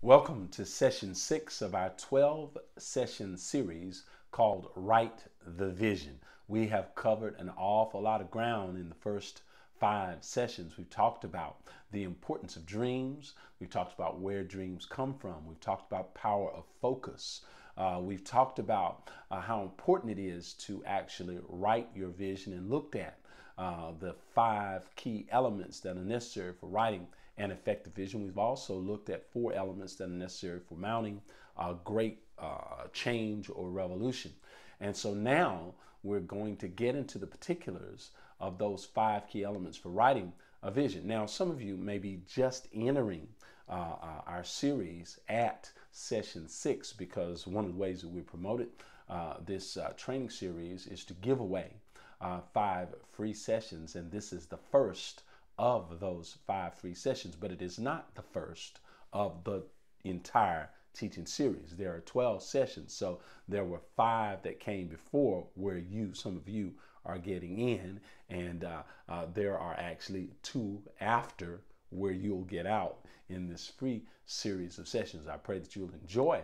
Welcome to session 6 of our 12 session series called Write the Vision. We have covered an awful lot of ground in the first 5 sessions. We've talked about the importance of dreams. We've talked about where dreams come from. We've talked about power of focus. We've talked about how important it is to actually write your vision and looked at the 5 key elements that are necessary for writing an effective vision. We've also looked at 4 elements that are necessary for mounting a great change or revolution. And so now we're going to get into the particulars of those 5 key elements for writing a vision. Now, some of you may be just entering our series at session 6 because one of the ways that we promoted this training series is to give away 5 free sessions, and this is the first of those 5 free sessions, but it is not the first of the entire teaching series. There are 12 sessions, so there were 5 that came before where some of you are getting in, and there are actually 2 after where you'll get out in this free series of sessions. I pray that you'll enjoy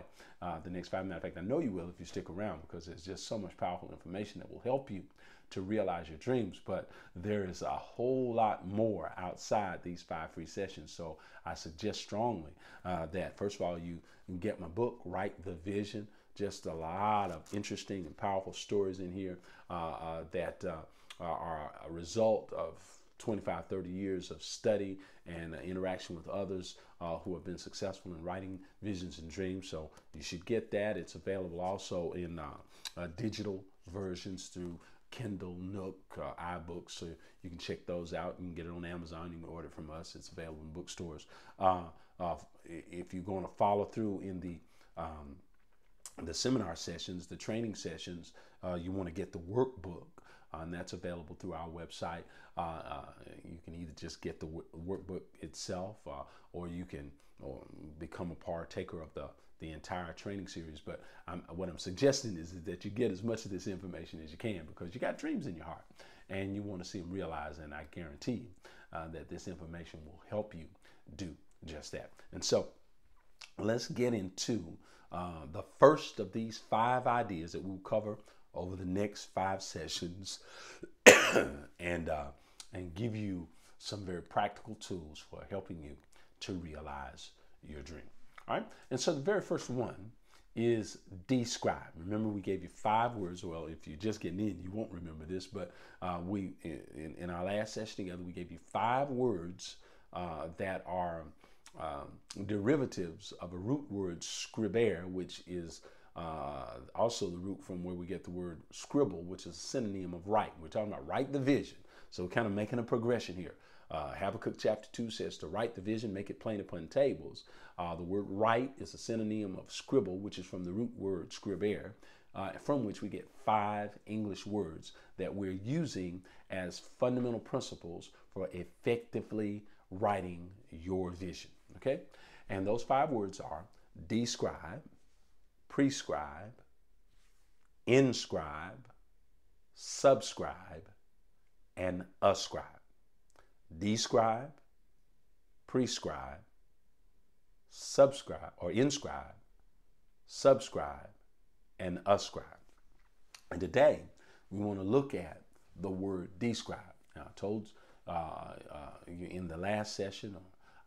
the next 5. Matter of fact, I know you will if you stick around, because there's just so much powerful information that will help you to realize your dreams. But there is a whole lot more outside these 5 free sessions. So I suggest strongly that first of all, you get my book, Write the Vision. Just a lot of interesting and powerful stories in here that are a result of 25, 30 years of study and interaction with others who have been successful in writing visions and dreams. So you should get that. It's available also in digital versions through Kindle, Nook, iBooks, so you can check those out. You can get it on Amazon. You can order it from us. It's available in bookstores. If you're going to follow through in the seminar sessions, the training sessions, you want to get the workbook, and that's available through our website. You can either just get the workbook itself, or you can become a partaker of the entire training series. But what I'm suggesting is that you get as much of this information as you can, because you got dreams in your heart and you want to see them realized, and I guarantee you that this information will help you do just that. And so let's get into the first of these 5 ideas that we'll cover over the next 5 sessions and give you some very practical tools for helping you to realize your dream. All right. And so the very first one is describe. Remember, we gave you 5 words. Well, if you're just getting in, you won't remember this, but in our last session together, we gave you 5 words that are derivatives of a root word scribere, which is also the root from where we get the word scribble, which is a synonym of write. We're talking about write the vision. So we're kind of making a progression here. Habakkuk chapter 2 says to write the vision, make it plain upon tables. The word write is a synonym of scribble, which is from the root word scribere, from which we get 5 English words that we're using as fundamental principles for effectively writing your vision. Okay? And those 5 words are describe, prescribe, inscribe, subscribe, and ascribe. Describe, prescribe, subscribe or inscribe, subscribe, and ascribe. And today we want to look at the word describe. Now, I told you in the last session,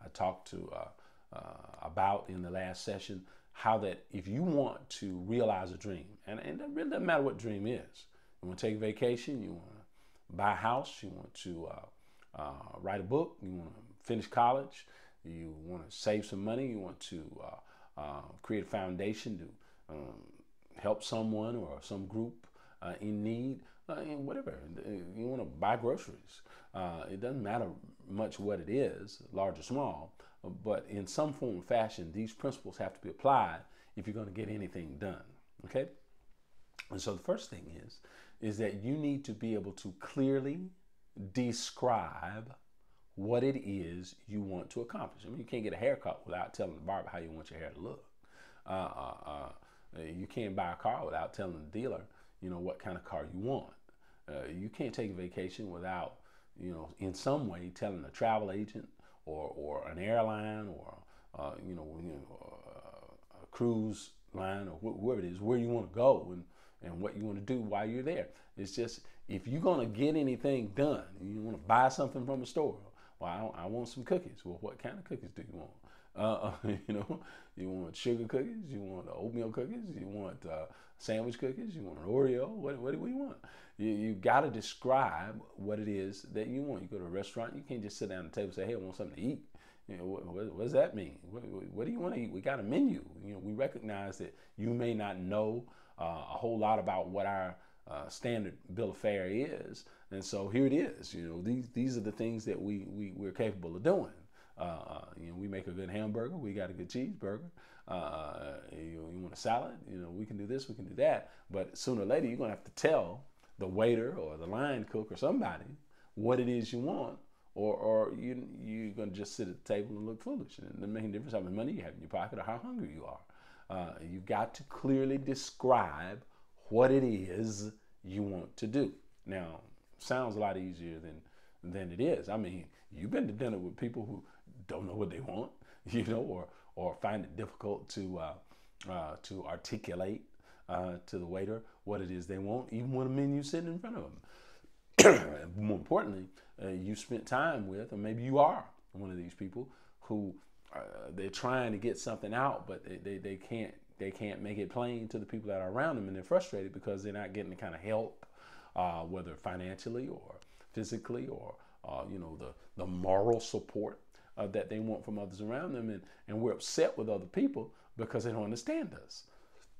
I talked about in the last session, how that if you want to realize a dream, and it really doesn't matter what dream is. You want to take a vacation, you want to buy a house, you want to write a book, you want to finish college, you want to save some money, you want to create a foundation to help someone or some group in need, whatever. You want to buy groceries. It doesn't matter much what it is, large or small, but in some form or fashion, these principles have to be applied if you're going to get anything done. Okay? And so the first thing is that you need to be able to clearly describe what it is you want to accomplish. I mean, you can't get a haircut without telling the barber how you want your hair to look. You can't buy a car without telling the dealer, what kind of car you want. You can't take a vacation without, in some way telling a travel agent or an airline or a cruise line or whoever it is, where you want to go and what you want to do while you're there. It's just, if you're going to get anything done, you want to buy something from a store. Well, I want some cookies. Well, what kind of cookies do you want? You want sugar cookies? You want oatmeal cookies? You want sandwich cookies? You want an Oreo? What do you want? You got to describe what it is that you want. You go to a restaurant, you can't just sit down at the table and say, hey, I want something to eat. What does that mean? What do you want to eat? We got a menu. We recognize that you may not know a whole lot about what our standard bill of fare is, and so here it is. These are the things that we're capable of doing. We make a good hamburger. We got a good cheeseburger. You want a salad? We can do this. We can do that. But sooner or later, you're gonna have to tell the waiter or the line cook or somebody what it is you want, or you're gonna just sit at the table and look foolish. And it doesn't make any difference how much money you have in your pocket or how hungry you are. You've got to clearly describe what it is you want to do. Now, sounds a lot easier than it is. I mean, you've been to dinner with people who don't know what they want, or find it difficult to articulate to the waiter what it is they want, even when a menu's sitting in front of them. More importantly, you spent time with, or maybe you are one of these people who they're trying to get something out, but they can't make it plain to the people that are around them, and they're frustrated because they're not getting the kind of help, whether financially or physically or the moral support that they want from others around them, and we're upset with other people because they don't understand us.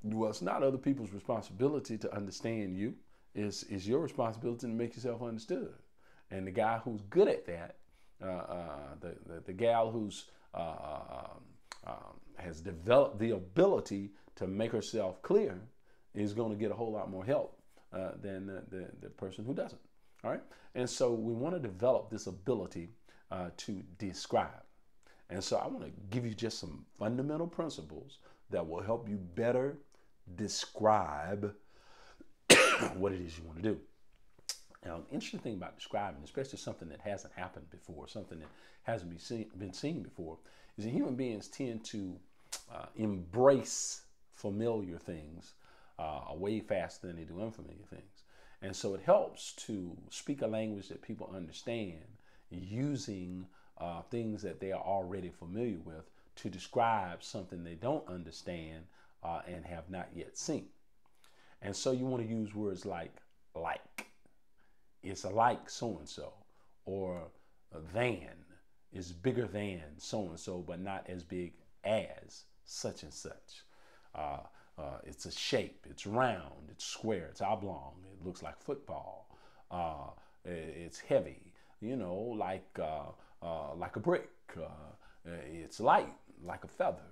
Well, it's not other people's responsibility to understand you. It's your responsibility to make yourself understood. And the guy who's good at that, the gal who's has developed the ability to make herself clear, is going to get a whole lot more help than the person who doesn't. All right, and so we want to develop this ability to describe. And so I want to give you just some fundamental principles that will help you better describe what it is you want to do. Now, an interesting thing about describing, especially something that hasn't happened before, something that hasn't been seen before, is that human beings tend to embrace familiar things way faster than they do unfamiliar things. And so it helps to speak a language that people understand using things that they are already familiar with to describe something they don't understand and have not yet seen. And so you want to use words like. It's like so-and-so, or than is bigger than so-and-so, but not as big as such and such. It's a shape, it's round, it's square, it's oblong, it looks like football. It's heavy, like a brick. It's light, like a feather.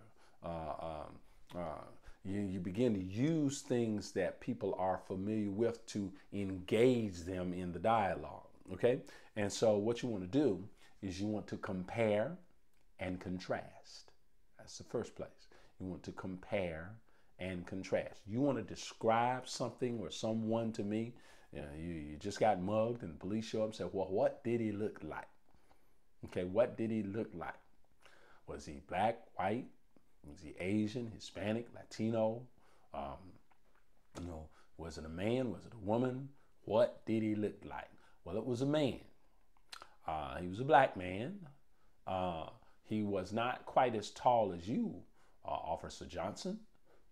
You begin to use things that people are familiar with to engage them in the dialogue, okay? And so what you want to do is you want to compare and contrast. That's the first place. You want to compare and contrast. You want to describe something or someone to me. You just got mugged and the police show up and say, well, what did he look like? Okay, what did he look like? Was he black, white? Was he Asian, Hispanic, Latino? Was it a man? Was it a woman? What did he look like? Well, it was a man. He was a black man. He was not quite as tall as you, Officer Johnson.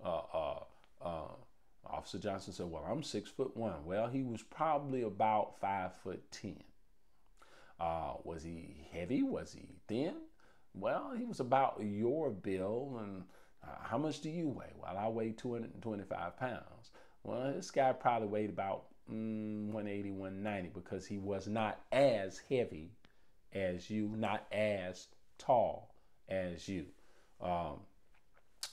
Officer Johnson said, well, I'm 6'1". Well, he was probably about 5'10". Was he heavy? Was he thin? Well, he was about your bill. And how much do you weigh? Well, I weigh 225 pounds. Well, this guy probably weighed about 180, 190 because he was not as heavy as you, not as tall as you.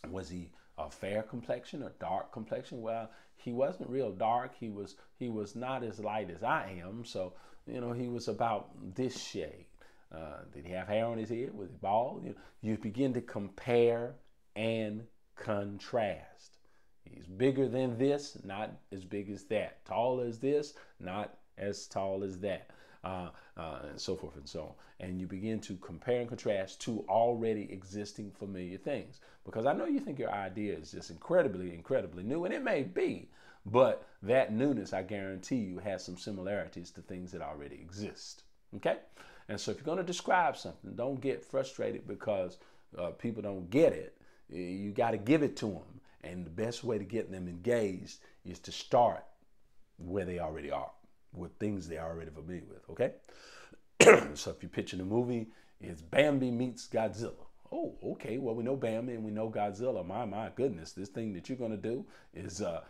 Was he a fair complexion or dark complexion? Well, he wasn't real dark. He was not as light as I am. So, he was about this shade. Did he have hair on his head? Was he bald? You begin to compare and contrast. He's bigger than this, not as big as that. Tall as this, not as tall as that. and so forth and so on. And you begin to compare and contrast two already existing familiar things. Because I know you think your idea is just incredibly, incredibly new, and it may be, but that newness, I guarantee you, has some similarities to things that already exist. Okay? And so if you're going to describe something, don't get frustrated because people don't get it. You got to give it to them. And the best way to get them engaged is to start where they already are, with things they're already familiar with, okay? So if you're pitching a movie, it's Bambi meets Godzilla. Oh, okay. Well, we know Bambi and we know Godzilla. My goodness, this thing that you're gonna do is a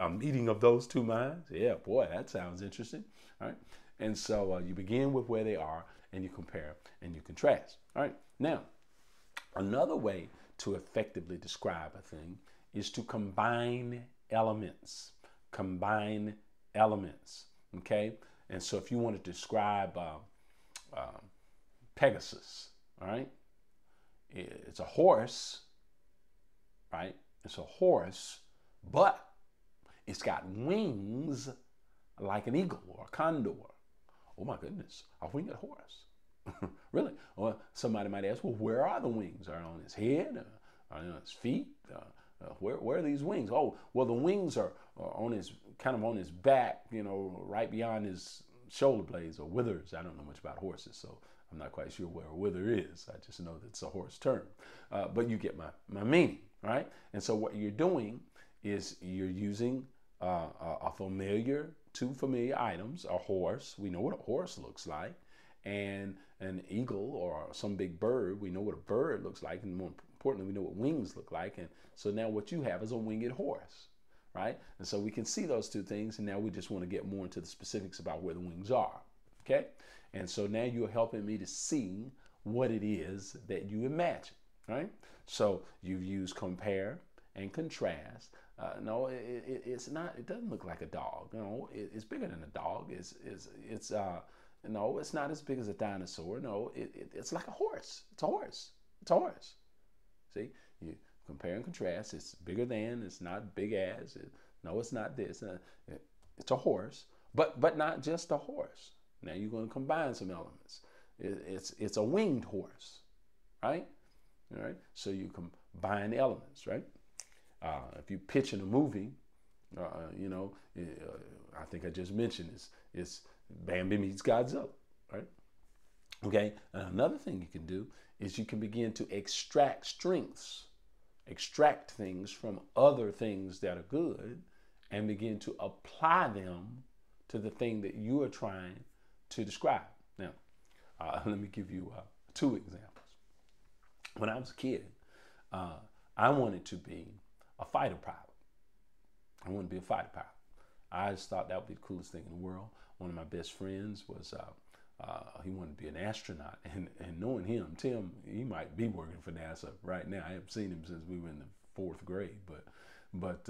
meeting of those two minds. Yeah, boy, that sounds interesting. All right. And so you begin with where they are, and you compare and you contrast. All right. Now, another way to effectively describe a thing is to combine elements. Combine elements. Okay. And so if you want to describe Pegasus, all right, it's a horse, right? It's a horse, but it's got wings like an eagle or a condor. Oh my goodness, a winged horse. Really? Or somebody might ask, well, where are the wings? Are they on his head? Are they on his feet? Where are these wings? Oh, well, the wings are on his, kind of on his back, you know, right beyond his shoulder blades or withers. I don't know much about horses, so I'm not quite sure where a wither is. I just know that it's a horse term. But you get my meaning, right? And so what you're doing is you're using two familiar items, a horse. We know what a horse looks like. And an eagle or some big bird, we know what a bird looks like. And more importantly, we know what wings look like. And so now what you have is a winged horse, right? And so we can see those two things. And now we just want to get more into the specifics about where the wings are, okay? And so now you're helping me to see what it is that you imagine, right? So you've used compare and contrast. No, it's not. It doesn't look like a dog. No, it's bigger than a dog. No, it's not as big as a dinosaur. No, it's like a horse. It's a horse. It's a horse. See, you compare and contrast. It's bigger than. It's not big as. No, it's not this. It's a horse, but not just a horse. Now you're going to combine some elements. It's a winged horse, right? All right. So you combine elements, right? If you pitch in a movie, I think I just mentioned it's Bambi meets Godzilla, right? Okay. And another thing you can do is you can begin to extract strengths, extract things from other things that are good, and begin to apply them to the thing that you are trying to describe. Now, let me give you two examples. When I was a kid, I wanted to be a fighter pilot. I wanted to be a fighter pilot. I just thought that would be the coolest thing in the world. One of my best friends was, he wanted to be an astronaut. And knowing him, Tim, he might be working for NASA right now. I haven't seen him since we were in the 4th grade, but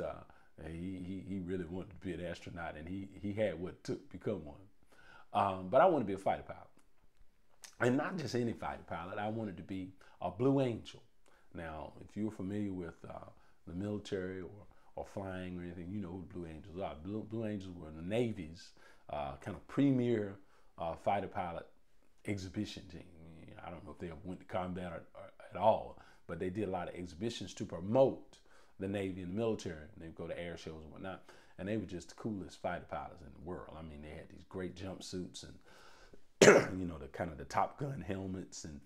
he really wanted to be an astronaut, and he had what it took to become one. But I wanted to be a fighter pilot. And not just any fighter pilot. I wanted to be a Blue Angel. Now, if you're familiar with the military or flying or anything, you know who Blue Angels are. Blue Angels were the Navy's kind of premier fighter pilot exhibition team. I don't know if they ever went to combat or at all, but they did a lot of exhibitions to promote the Navy and the military. And they'd go to air shows and whatnot. And they were just the coolest fighter pilots in the world. I mean, they had these great jumpsuits and the kind of the Top Gun helmets, and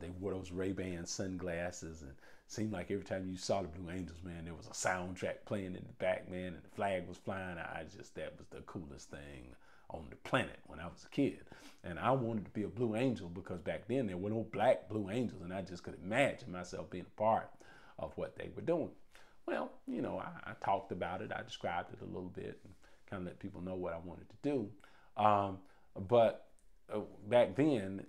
they wore those Ray-Ban sunglasses, and it seemed like every time you saw the Blue Angels, man, there was a soundtrack playing in the back, man, and the flag was flying. That was the coolest thing on the planet when I was a kid. And I wanted to be a Blue Angel because back then there were no black Blue Angels, and I just could imagine myself being a part of what they were doing. Well, I talked about it. I described it a little bit and kind of let people know what I wanted to do. But back then,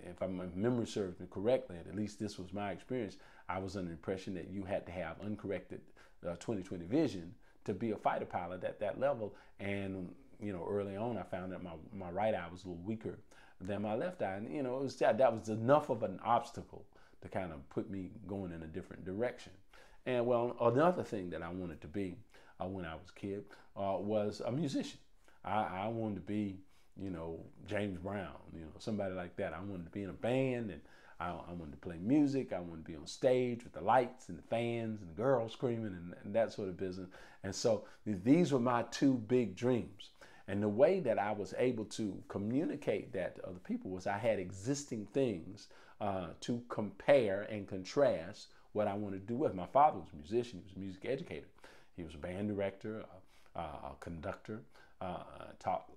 if my memory serves me correctly, and at least this was my experience, I was under the impression that you had to have uncorrected 20/20 vision to be a fighter pilot at that level. And early on, I found that my right eye was a little weaker than my left eye, and that was enough of an obstacle to kind of put me going in a different direction. And well, another thing that I wanted to be when I was a kid was a musician. I wanted to be, James Brown, somebody like that. I wanted to be in a band, and I wanted to play music. I wanted to be on stage with the lights and the fans and the girls screaming and that sort of business. And so these were my two big dreams. And the way that I was able to communicate that to other people was I had existing things to compare and contrast what I wanted to do with. My father was a musician. He was a music educator. He was a band director, a conductor, taught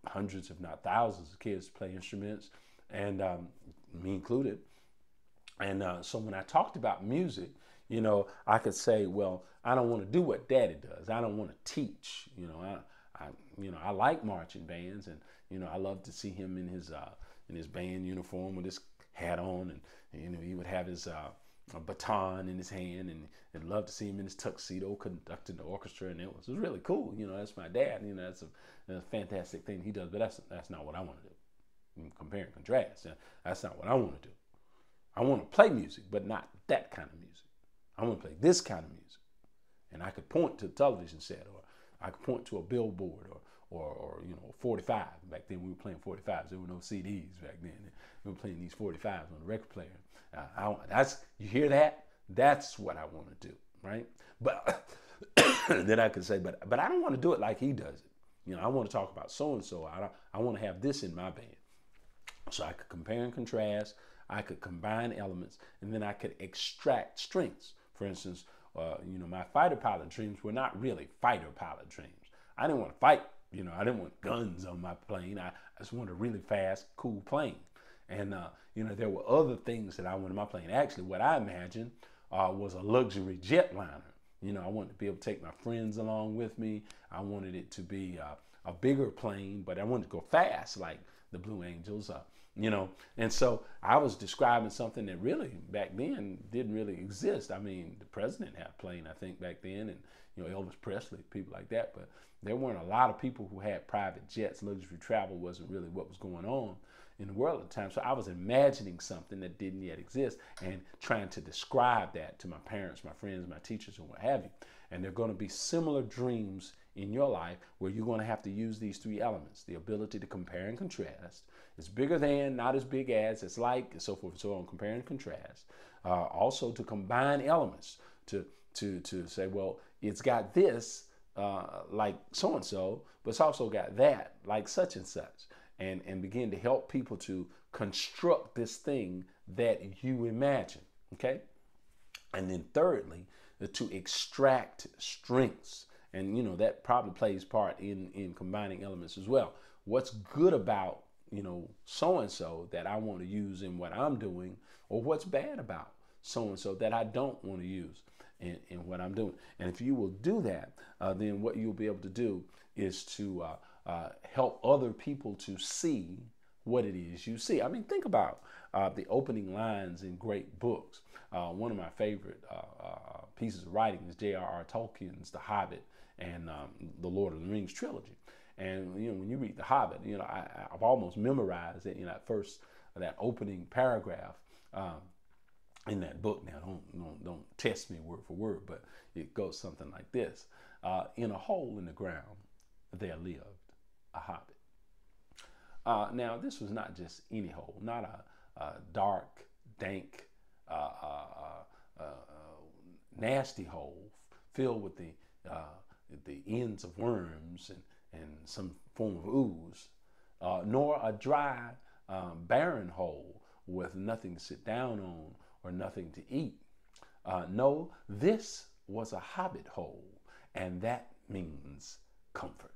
hundreds, if not thousands of kids to play instruments, and me included. And so when I talked about music, I could say, well, I don't want to do what Daddy does. I don't want to teach. I like marching bands, and I love to see him in his band uniform with his hat on, and he would have his a baton in his hand, and I'd love to see him in his tuxedo conducting the orchestra, and it was really cool. That's my dad. That's a fantastic thing he does, but that's not what I want to do. Compare and contrast. That's not what I want to do. I want to play music, but not that kind of music. I want to play this kind of music, and I could point to the television set, or I could point to a billboard, or 45. Back then we were playing 45s. There were no CDs back then. We were playing these 45s on the record player. You hear that? That's what I want to do, right? But then I could say, but I don't want to do it like he does it. I want to talk about so and so. I want to have this in my band. So I could compare and contrast. I could combine elements, and then I could extract strengths. For instance, my fighter pilot dreams were not really fighter pilot dreams. I didn't want to fight. I didn't want guns on my plane. I just wanted a really fast, cool plane. And, there were other things that I wanted in my plane. Actually, what I imagined was a luxury jetliner. I wanted to be able to take my friends along with me. I wanted it to be a bigger plane, but I wanted to go fast like the Blue Angels, And so I was describing something that really back then didn't really exist. I mean, the president had a plane, I think, back then, and, Elvis Presley, people like that. But there weren't a lot of people who had private jets. Luxury travel wasn't really what was going on in the world at the time. So I was imagining something that didn't yet exist and trying to describe that to my parents, my friends, my teachers, and what have you. And there are going to be similar dreams in your life where you're going to have to use these three elements: the ability to compare and contrast. It's bigger than, not as big as, it's like, and so forth and so on. Compare and contrast. Also to combine elements to say, well, it's got this like so and so, but it's also got that like such and such. And begin to help people to construct this thing that you imagine, okay? And then thirdly, to extract strengths. And, that probably plays part in combining elements as well. What's good about, so-and-so that I want to use in what I'm doing, or what's bad about so-and-so that I don't want to use in what I'm doing. And if you will do that, then what you'll be able to do is to help other people to see what it is you see. I mean, think about the opening lines in great books. One of my favorite pieces of writing is J.R.R. Tolkien's The Hobbit and the Lord of the Rings trilogy. And when you read The Hobbit, I've almost memorized it. That opening paragraph in that book. Now, don't test me word for word, but it goes something like this: in a hole in the ground, there lived a hobbit. Now, this was not just any hole, not a dark, dank, nasty hole filled with the ends of worms and some form of ooze, nor a dry, barren hole with nothing to sit down on or nothing to eat. No, this was a hobbit hole, and that means comfort.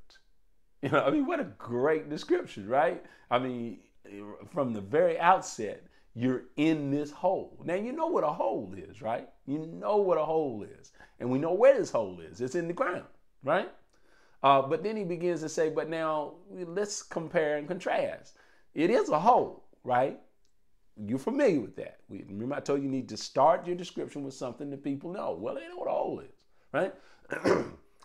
What a great description, right? From the very outset, you're in this hole. Now, you know what a hole is, right? You know what a hole is. And we know where this hole is. It's in the ground, right? But then he begins to say, but now let's compare and contrast. It is a hole, right? You're familiar with that. Remember I told you need to start your description with something that people know. Well, they know what a hole is, right?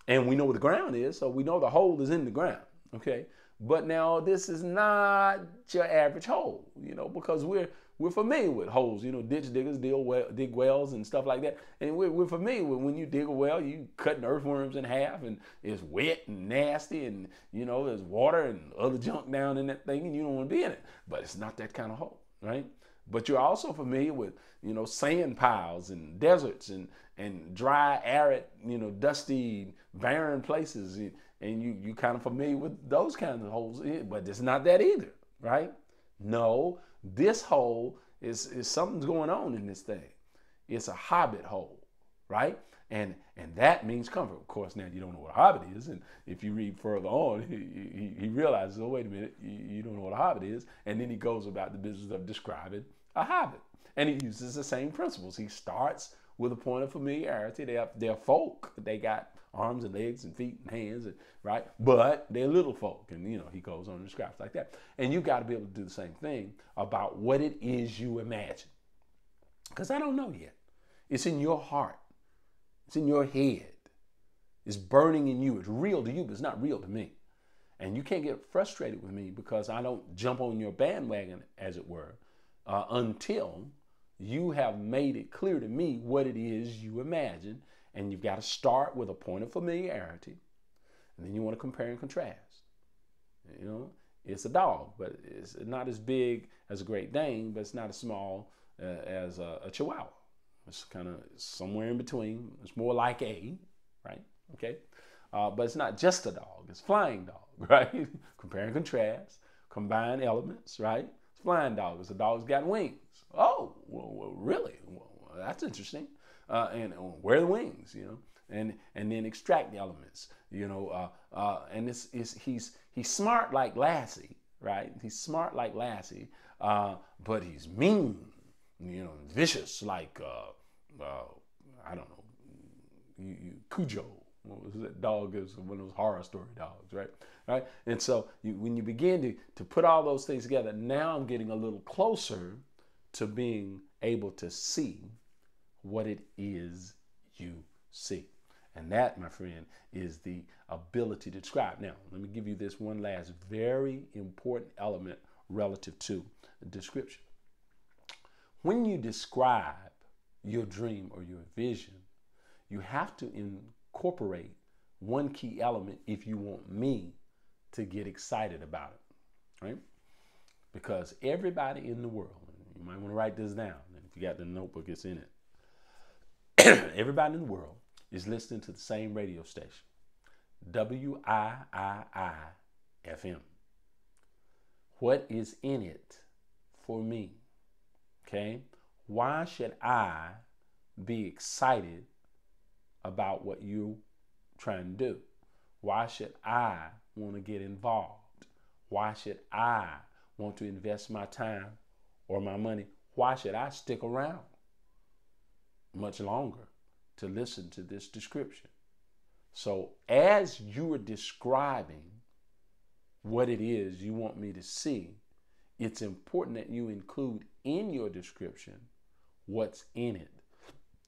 And we know what the ground is, so we know the hole is in the ground, okay? But now this is not your average hole, because we're familiar with holes. Ditch diggers dig wells and stuff like that. And we're familiar with when you dig a well, you cutting earthworms in half and it's wet and nasty and, there's water and other junk down in that thing and you don't want to be in it. But it's not that kind of hole, right? But you're also familiar with, sand piles and deserts and dry, arid, dusty, barren places. And you kind of familiar with those kinds of holes, but it's not that either, right? No, this hole is something's going on in this thing. It's a hobbit hole, right? And that means comfort. Of course, now you don't know what a hobbit is, and if you read further on, he realizes, oh, wait a minute, you don't know what a hobbit is, and then he goes about the business of describing a hobbit, and he uses the same principles. He starts with a point of familiarity. They're folk. They got arms and legs and feet and hands, right? But they're little folk, and he goes on and describes like that. And you got to be able to do the same thing about what it is you imagine, because I don't know yet. It's in your heart. It's in your head. It's burning in you. It's real to you, but it's not real to me. And you can't get frustrated with me because I don't jump on your bandwagon, as it were, until you have made it clear to me what it is you imagine. And you've got to start with a point of familiarity. And then you want to compare and contrast. It's a dog, but it's not as big as a Great Dane, but it's not as small as a Chihuahua. It's kind of somewhere in between. It's more like right? Okay. But it's not just a dog. It's a flying dog, right? Compare and contrast, combine elements, right? It's a flying dog. It's a dog's got wings. Oh, well really? Well, that's interesting. And where are the wings, and then extract the elements, and he's smart like Lassie, right? He's smart like Lassie, but he's mean, vicious like I don't know, Cujo. What was that dog? Is one of those horror story dogs, right? Right. And so when you begin to put all those things together, now I'm getting a little closer to being able to see what it is you see. And that, my friend, is the ability to describe. Now, let me give you this one last very important element relative to description. When you describe your dream or your vision, you have to incorporate one key element if you want me to get excited about it, right? Because everybody in the world, you might want to write this down. If you got the notebook, it's in it. Everybody in the world is listening to the same radio station, WIII-FM. What is in it for me? Okay? Why should I be excited about what you're trying to do? Why should I want to get involved? Why should I want to invest my time or my money? Why should I stick around much longer to listen to this description? So as you are describing what it is you want me to see, it's important that you include in your description what's in it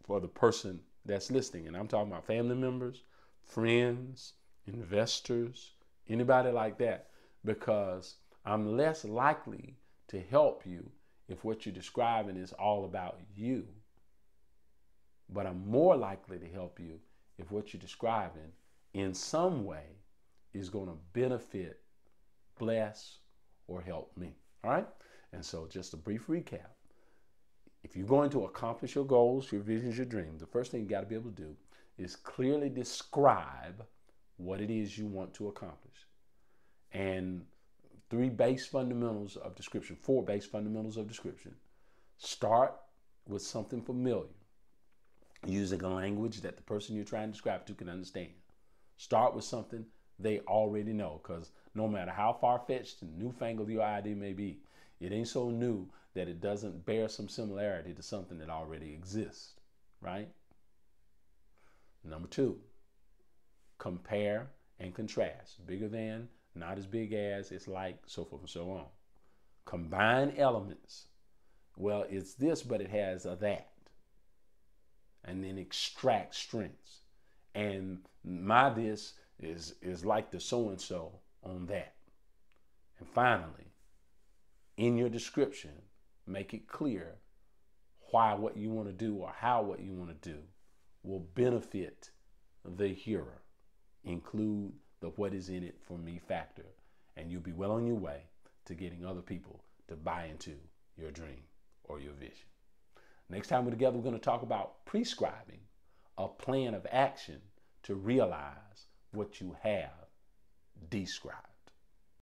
for the person that's listening. And I'm talking about family members, friends, investors, anybody like that, because I'm less likely to help you if what you're describing is all about you. But I'm more likely to help you if what you're describing in some way is going to benefit, bless, or help me. All right? And so just a brief recap. If you're going to accomplish your goals, your visions, your dreams, the first thing you got to be able to do is clearly describe what it is you want to accomplish. And four base fundamentals of description. Start with something familiar, using a language that the person you're trying to describe to can understand. Start with something they already know, because no matter how far-fetched and newfangled your idea may be, it ain't so new that it doesn't bear some similarity to something that already exists, right? Number 2, compare and contrast. Bigger than, not as big as, it's like, so forth and so on. Combine elements. Well, it's this, but it has a that. And then extract strengths. And my this is like the so-and-so on that. And finally, in your description, make it clear why what you want to do or how what you want to do will benefit the hearer. Include the what is in it for me factor, and you'll be well on your way to getting other people to buy into your dream or your vision. Next time we're together, we're going to talk about prescribing a plan of action to realize what you have described.